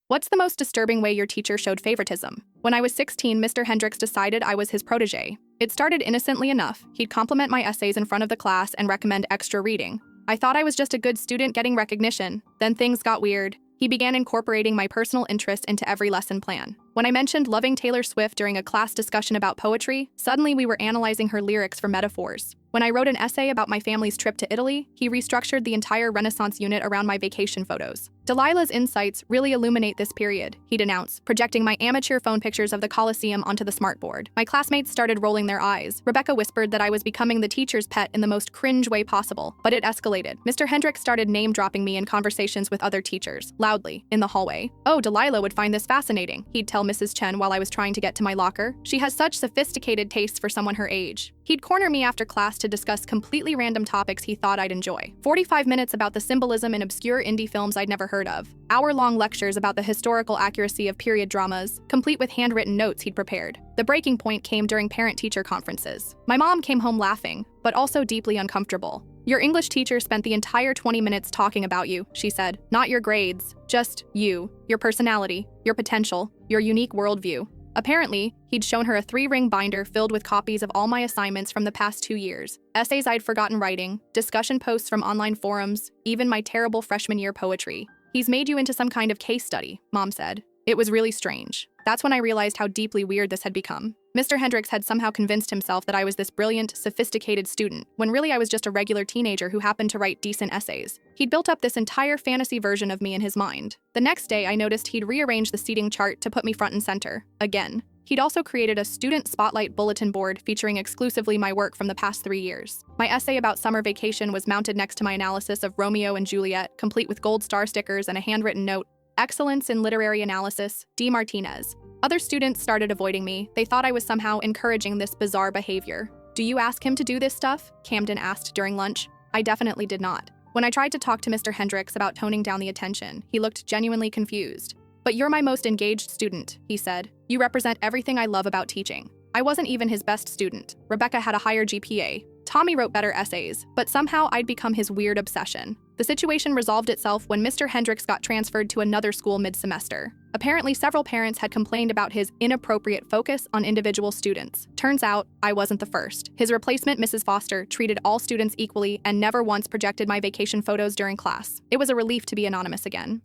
What's the most disturbing way your teacher showed favoritism? When I was 16, Mr. Hendricks decided I was his protege. It started innocently enough. He'd compliment my essays in front of the class and recommend extra reading. I thought I was just a good student getting recognition. Then things got weird. He began incorporating my personal interest into every lesson plan. When I mentioned loving Taylor Swift during a class discussion about poetry, suddenly we were analyzing her lyrics for metaphors. When I wrote an essay about my family's trip to Italy, he restructured the entire Renaissance unit around my vacation photos. Delilah's insights really illuminate this period, he'd announce, projecting my amateur phone pictures of the Colosseum onto the smartboard. My classmates started rolling their eyes. Rebecca whispered that I was becoming the teacher's pet in the most cringe way possible, but it escalated. Mr. Hendricks started name-dropping me in conversations with other teachers, loudly, in the hallway. Oh, Delilah would find this fascinating, he'd tell Mrs. Chen while I was trying to get to my locker. She has such sophisticated tastes for someone her age. He'd corner me after class to discuss completely random topics he thought I'd enjoy. 45 minutes about the symbolism in obscure indie films I'd never heard of. Hour-long lectures about the historical accuracy of period dramas, complete with handwritten notes he'd prepared. The breaking point came during parent-teacher conferences. My mom came home laughing, but also deeply uncomfortable. Your English teacher spent the entire 20 minutes talking about you, she said. Not your grades, just you, your personality, your potential, your unique worldview. Apparently, he'd shown her a 3-ring binder filled with copies of all my assignments from the past 2 years, essays I'd forgotten writing, discussion posts from online forums, even my terrible freshman year poetry. He's made you into some kind of case study, Mom said. It was really strange. That's when I realized how deeply weird this had become. Mr. Hendricks had somehow convinced himself that I was this brilliant, sophisticated student, when really I was just a regular teenager who happened to write decent essays. He'd built up this entire fantasy version of me in his mind. The next day, I noticed he'd rearranged the seating chart to put me front and center, again. He'd also created a student spotlight bulletin board featuring exclusively my work from the past 3 years. My essay about summer vacation was mounted next to my analysis of Romeo and Juliet, complete with gold star stickers and a handwritten note, "Excellence in Literary Analysis, D. Martinez." Other students started avoiding me. They thought I was somehow encouraging this bizarre behavior. "Do you ask him to do this stuff?" Camden asked during lunch. I definitely did not. When I tried to talk to Mr. Hendricks about toning down the attention, he looked genuinely confused. "But you're my most engaged student," he said. "You represent everything I love about teaching." I wasn't even his best student. Rebecca had a higher GPA. Tommy wrote better essays, but somehow I'd become his weird obsession. The situation resolved itself when Mr. Hendricks got transferred to another school mid-semester. Apparently, several parents had complained about his inappropriate focus on individual students. Turns out, I wasn't the first. His replacement, Mrs. Foster, treated all students equally and never once projected my vacation photos during class. It was a relief to be anonymous again.